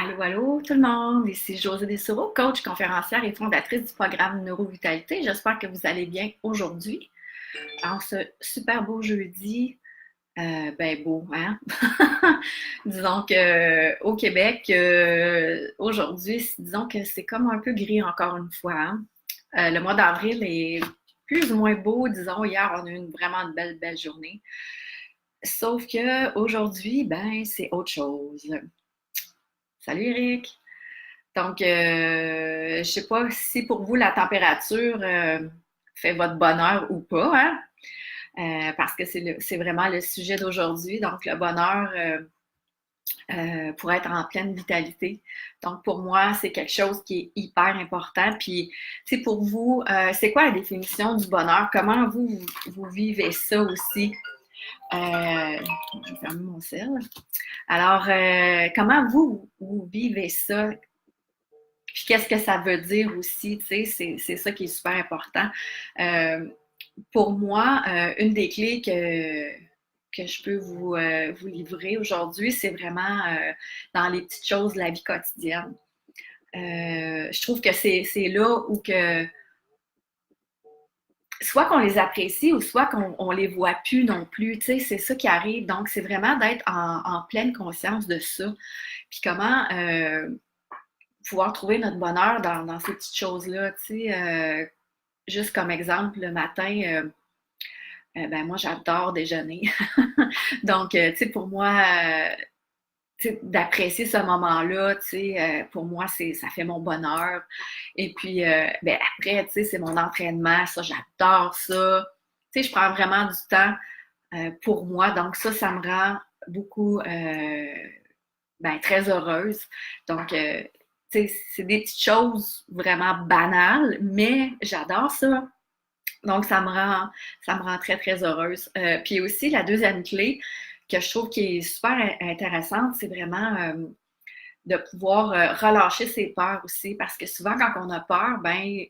Allô, allô tout le monde, ici Josée Dessureau, coach, conférencière et fondatrice du programme Neurovitalité. J'espère que vous allez bien aujourd'hui. En ce super beau jeudi, ben beau, hein? Disons que au Québec, aujourd'hui, disons que c'est comme un peu gris encore une fois, hein? Le mois d'avril est plus ou moins beau, disons. Hier, on a eu vraiment une belle, belle journée. Sauf que aujourd'hui, ben, c'est autre chose. Salut Eric! Donc, je sais pas si pour vous la température fait votre bonheur ou pas, hein? Parce que c'est vraiment le sujet d'aujourd'hui. Donc, le bonheur pour être en pleine vitalité. Donc, pour moi, c'est quelque chose qui est hyper important. Puis, tu sais, pour vous, c'est quoi la définition du bonheur? Comment vous vivez ça aussi? Je vais fermer mon sel. Alors, comment vous vivez ça? Puis qu'est-ce que ça veut dire aussi, tu sais, c'est ça qui est super important. Euh, pour moi, une des clés que je peux vous livrer aujourd'hui, c'est vraiment dans les petites choses de la vie quotidienne. Je trouve que c'est là où que soit qu'on les apprécie ou soit qu'on les voit plus non plus, tu sais, c'est ça qui arrive. Donc, c'est vraiment d'être en pleine conscience de ça. Puis comment pouvoir trouver notre bonheur dans ces petites choses-là, tu sais. Juste comme exemple, le matin, ben moi, j'adore déjeuner. Donc, tu sais, pour moi, tu sais, d'apprécier ce moment-là, tu sais, pour moi, ça fait mon bonheur. Et puis, ben après, tu sais, c'est mon entraînement. Ça, j'adore ça. Tu sais, je prends vraiment du temps pour moi. Donc, ça me rend beaucoup, ben, très heureuse. Donc, tu sais, c'est des petites choses vraiment banales, mais j'adore ça. Donc, ça me rend très, très heureuse. Puis aussi, la deuxième clé que je trouve qui est super intéressante, c'est vraiment de pouvoir relâcher ses peurs aussi. Parce que souvent, quand on a peur, ben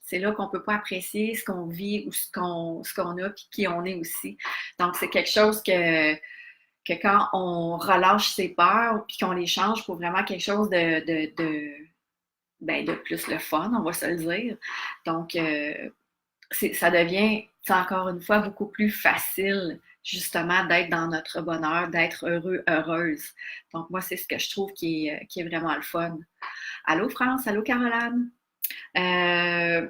c'est là qu'on peut pas apprécier ce qu'on vit ou ce qu'on a puis qui on est aussi. Donc, c'est quelque chose que quand on relâche ses peurs puis qu'on les change pour vraiment quelque chose ben, de plus le fun, on va se le dire. Donc, ça devient, encore une fois, beaucoup plus facile, justement, d'être dans notre bonheur, d'être heureux, heureuse. Donc, moi, c'est ce que je trouve qui est vraiment le fun. Allô, France? Allô, Caroline? Euh,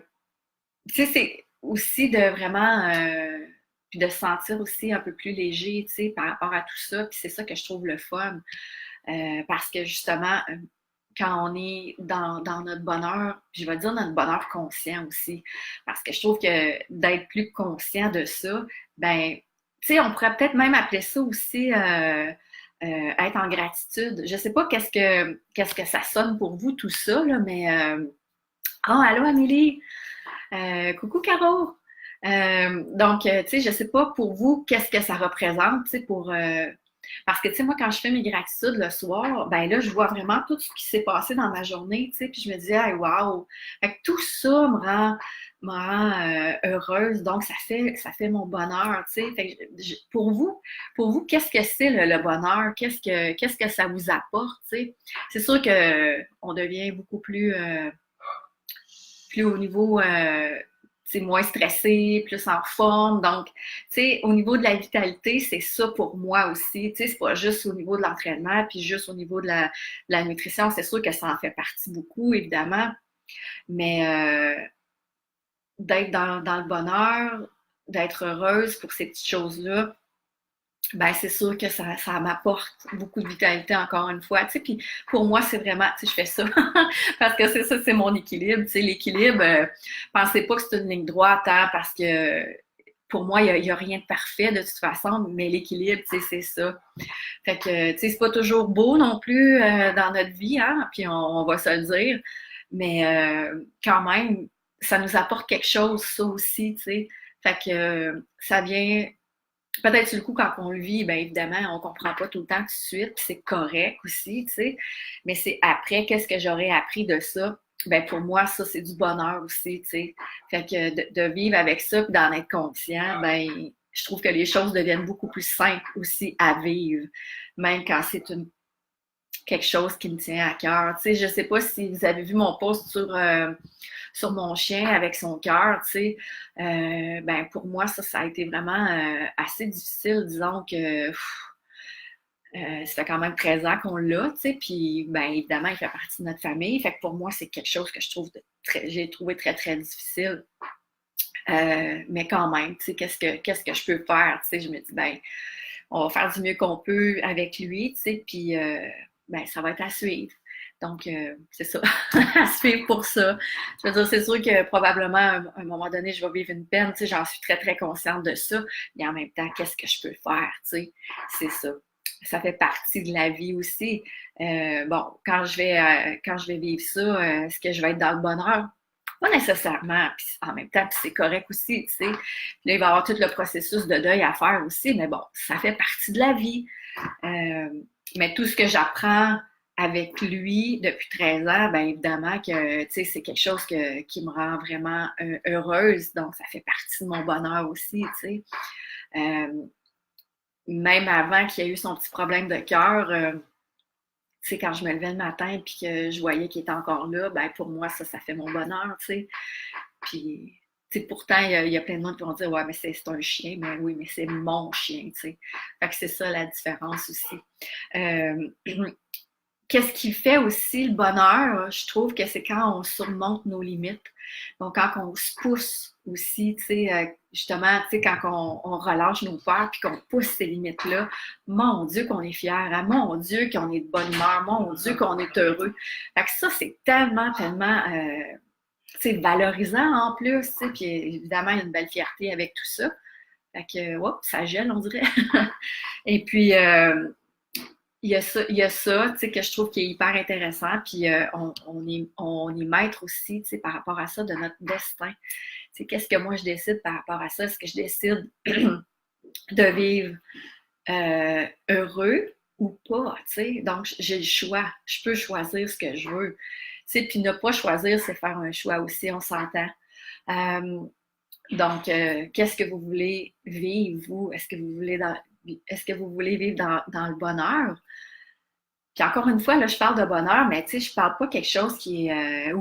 Tu sais, c'est aussi de vraiment, puis de se sentir aussi un peu plus léger, tu sais, par rapport à tout ça. Puis c'est ça que je trouve le fun. Parce que justement, quand on est dans notre bonheur, je vais dire notre bonheur conscient aussi, parce que je trouve que d'être plus conscient de ça, ben, tu sais, on pourrait peut-être même appeler ça aussi être en gratitude. Je sais pas qu'est-ce que ça sonne pour vous tout ça, là, mais oh, allô Amélie, coucou Caro. Donc, tu sais, je sais pas pour vous qu'est-ce que ça représente, tu sais, pour parce que, tu sais, moi, quand je fais mes gratitudes le soir, ben là, je vois vraiment tout ce qui s'est passé dans ma journée, tu sais, puis je me dis, hey, wow! Fait que tout ça me rend heureuse, donc ça fait mon bonheur, tu sais. Fait que pour vous, qu'est-ce que c'est le bonheur? Qu'est-ce que ça vous apporte, tu sais? C'est sûr que on devient beaucoup plus au niveau moins stressé, plus en forme. Donc, tu sais, au niveau de la vitalité, c'est ça pour moi aussi. Tu sais, c'est pas juste au niveau de l'entraînement, puis juste au niveau de la nutrition. C'est sûr que ça en fait partie beaucoup, évidemment. Mais d'être dans le bonheur, d'être heureuse pour ces petites choses-là, ben c'est sûr que ça m'apporte beaucoup de vitalité encore une fois. Tu sais, puis pour moi, c'est vraiment, tu sais, je fais ça parce que c'est ça, c'est mon équilibre. Tu sais, l'équilibre, pensez pas que c'est une ligne droite, hein, parce que pour moi, il y a rien de parfait de toute façon, mais l'équilibre, tu sais, c'est ça. Fait que, tu sais, c'est pas toujours beau non plus dans notre vie, hein, puis on va se le dire, mais quand même, ça nous apporte quelque chose, ça aussi, tu sais. Fait que ça vient peut-être sur le coup, quand on le vit, bien évidemment, on comprend pas tout le temps tout de suite, puis c'est correct aussi, tu sais. Mais c'est après, qu'est-ce que j'aurais appris de ça? Ben pour moi, ça, c'est du bonheur aussi, tu sais. Fait que de vivre avec ça, puis d'en être conscient, ben je trouve que les choses deviennent beaucoup plus simples aussi à vivre, même quand c'est quelque chose qui me tient à cœur. Tu sais, je sais pas si vous avez vu mon post sur mon chien avec son cœur, tu sais. Ben pour moi, ça a été vraiment assez difficile, disons que ça fait quand même 13 ans qu'on l'a, tu sais, puis ben évidemment, il fait partie de notre famille. Fait que pour moi, c'est quelque chose que j'ai trouvé très, très difficile. Mais quand même, tu sais, qu'est-ce que je peux faire? Tu sais, je me dis, ben, on va faire du mieux qu'on peut avec lui, tu sais, puis ben, ça va être à suivre. Donc, c'est ça, à suivre pour ça. Je veux dire, c'est sûr que probablement, à un moment donné, je vais vivre une peine, tu sais, j'en suis très, très consciente de ça, mais en même temps, qu'est-ce que je peux faire, tu sais, c'est ça. Ça fait partie de la vie aussi. Bon, quand je vais vivre ça, est-ce que je vais être dans le bonheur? Pas nécessairement, puis en même temps, puis c'est correct aussi, tu sais. Là, il va y avoir tout le processus de deuil à faire aussi, mais bon, ça fait partie de la vie. Euh, mais tout ce que j'apprends avec lui depuis 13 ans, bien évidemment que, tu sais, c'est quelque chose qui me rend vraiment heureuse, donc ça fait partie de mon bonheur aussi, tu sais. Même avant qu'il y ait eu son petit problème de cœur, tu sais, quand je me levais le matin puis que je voyais qu'il était encore là, ben pour moi, ça fait mon bonheur, tu sais. Puis, tu sais, pourtant, il y a plein de monde qui vont dire, ouais, mais c'est un chien. Mais oui, mais c'est mon chien, tu sais. Fait que c'est ça la différence aussi. Euh, Qu'est-ce qui fait aussi le bonheur? Je trouve que c'est quand on surmonte nos limites. Donc, quand on se pousse aussi, tu sais, justement, tu sais, quand on relâche nos peurs puis qu'on pousse ces limites-là, mon Dieu qu'on est fiers, hein? Mon Dieu qu'on est de bonne humeur, mon Dieu qu'on est heureux. Fait que ça, c'est tellement, tellement c'est valorisant en plus, tu sais, puis évidemment, il y a une belle fierté avec tout ça. Fait que, hop, ça gèle, on dirait. Et puis, il y a ça, tu sais, que je trouve qui est hyper intéressant, puis on est maître aussi, tu sais, par rapport à ça, de notre destin. Tu sais, qu'est-ce que moi je décide par rapport à ça? Est-ce que je décide de vivre heureux ou pas, tu sais? Donc, j'ai le choix. Je peux choisir ce que je veux. Tu sais, puis ne pas choisir, c'est faire un choix aussi, on s'entend. Euh, donc, qu'est-ce que vous voulez vivre, vous? Est-ce que vous voulez vivre dans le bonheur? Puis encore une fois, là, je parle de bonheur, mais tu sais, je parle pas quelque chose qui est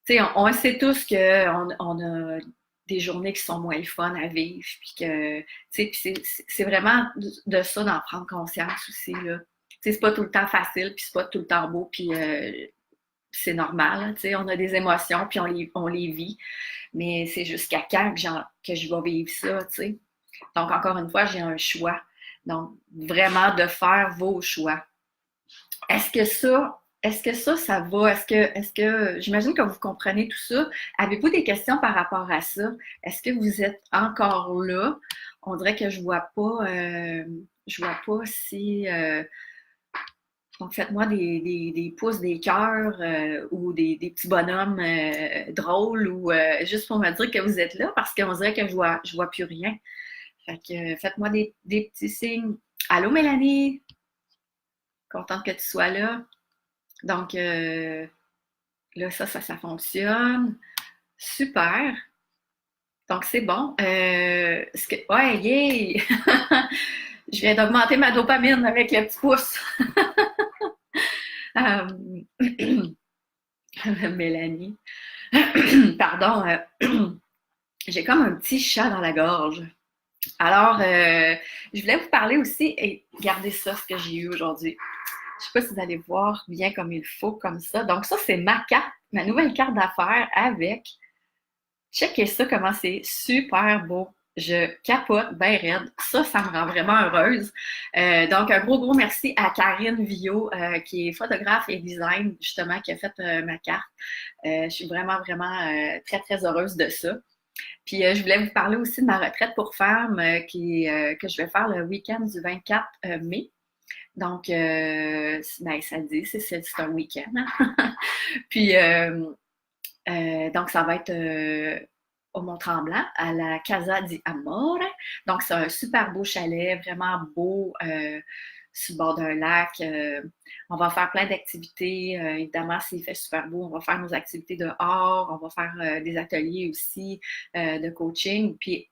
tu sais, on sait tous qu'on a des journées qui sont moins le fun à vivre, puis que, tu sais, puis c'est vraiment de ça d'en prendre conscience aussi, là. Tu sais, c'est pas tout le temps facile, puis c'est pas tout le temps beau, puis c'est normal, hein, tu sais, on a des émotions, puis on les vit, mais c'est jusqu'à quand que je vais vivre ça, tu sais. Donc, encore une fois, j'ai un choix. Donc, vraiment de faire vos choix. Est-ce que ça va? J'imagine que vous comprenez tout ça. Avez-vous des questions par rapport à ça? Est-ce que vous êtes encore là? On dirait que je vois pas si, donc faites-moi des pouces, des cœurs ou des petits bonhommes drôles ou juste pour me dire que vous êtes là parce qu'on dirait que je vois plus rien. Fait que faites-moi des petits signes. Allô Mélanie? Contente que tu sois là. Donc, là, ça fonctionne. Super. Donc, c'est bon. Ouais, yay! Je viens d'augmenter ma dopamine avec le petit pouce. Mélanie. Pardon. J'ai comme un petit chat dans la gorge. Alors, je voulais vous parler aussi, et regardez ça, ce que j'ai eu aujourd'hui. Je ne sais pas si vous allez voir bien comme il faut, comme ça. Donc, ça, c'est ma carte, ma nouvelle carte d'affaires avec. Checkez ça, comment c'est super beau. Je capote bien raide. Ça me rend vraiment heureuse. Donc, un gros, gros merci à Karine Villot, qui est photographe et design, justement, qui a fait ma carte. Je suis vraiment, vraiment très, très heureuse de ça. Puis, je voulais vous parler aussi de ma retraite pour femmes que je vais faire le week-end du 24 mai. Donc, ben, ça le dit, c'est un week-end. Hein? Puis, donc, ça va être au Mont-Tremblant, à la Casa di Amore. Donc, c'est un super beau chalet, vraiment beau, sur le bord d'un lac. On va faire plein d'activités. Évidemment, s'il fait super beau, on va faire nos activités dehors. On va faire des ateliers aussi de coaching. Puis,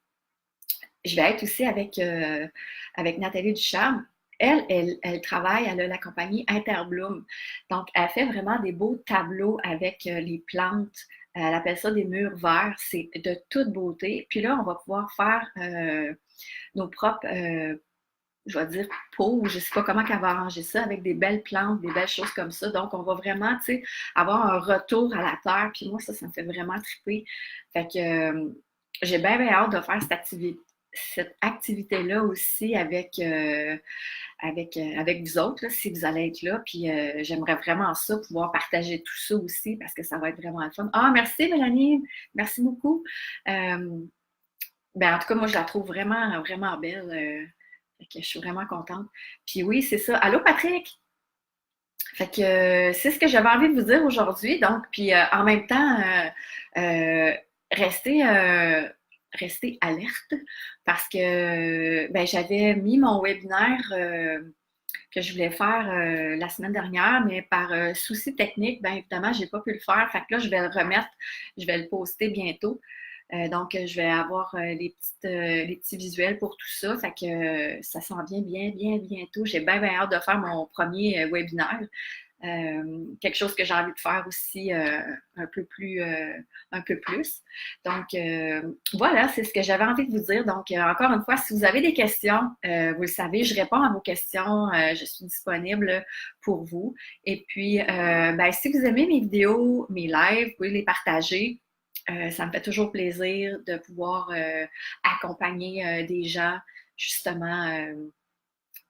je vais être aussi avec Nathalie Ducharme. elle travaille, elle a la compagnie Interbloom. Donc, elle fait vraiment des beaux tableaux avec les plantes. Elle appelle ça des murs verts. C'est de toute beauté. Puis là, on va pouvoir faire nos propres, je vais dire, pots, ou je sais pas comment elle va arranger ça, avec des belles plantes, des belles choses comme ça. Donc, on va vraiment, tu sais, avoir un retour à la terre. Puis moi, ça me fait vraiment triper. Fait que j'ai bien, bien hâte de faire cette activité-là aussi avec vous autres, là, si vous allez être là. Puis j'aimerais vraiment ça, pouvoir partager tout ça aussi, parce que ça va être vraiment le fun. Ah, merci Mélanie, merci beaucoup. Ben, en tout cas, moi, je la trouve vraiment, vraiment belle. Fait que je suis vraiment contente. Puis oui, c'est ça. Allô, Patrick? Fait que c'est ce que j'avais envie de vous dire aujourd'hui. Donc, puis en même temps, euh, restez, restez alerte parce que ben, j'avais mis mon webinaire que je voulais faire la semaine dernière, mais par souci technique, bien évidemment, j'ai pas pu le faire. Fait que là, je vais le remettre, je vais le poster bientôt. Donc, je vais avoir les petits visuels pour tout ça. Fait que ça s'en vient bien, bien, bientôt. J'ai bien, bien hâte de faire mon premier webinaire. Quelque chose que j'ai envie de faire aussi un peu plus. Donc, voilà, c'est ce que j'avais envie de vous dire. Donc, encore une fois, si vous avez des questions, vous le savez, je réponds à vos questions. Je suis disponible pour vous. Et puis, ben, si vous aimez mes vidéos, mes lives, vous pouvez les partager. Ça me fait toujours plaisir de pouvoir accompagner des gens, justement.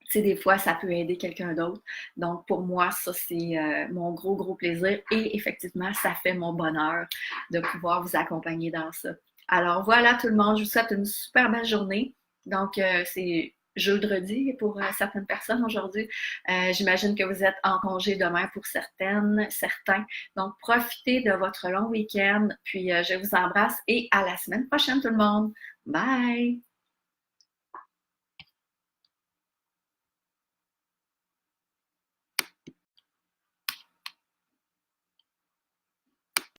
Tu sais, des fois, ça peut aider quelqu'un d'autre. Donc, pour moi, ça, c'est mon gros, gros plaisir. Et effectivement, ça fait mon bonheur de pouvoir vous accompagner dans ça. Alors, voilà tout le monde. Je vous souhaite une super belle journée. Donc, c'est jeudi pour certaines personnes aujourd'hui. J'imagine que vous êtes en congé demain pour certains. Donc, profitez de votre long week-end. Puis, je vous embrasse et à la semaine prochaine, tout le monde. Bye!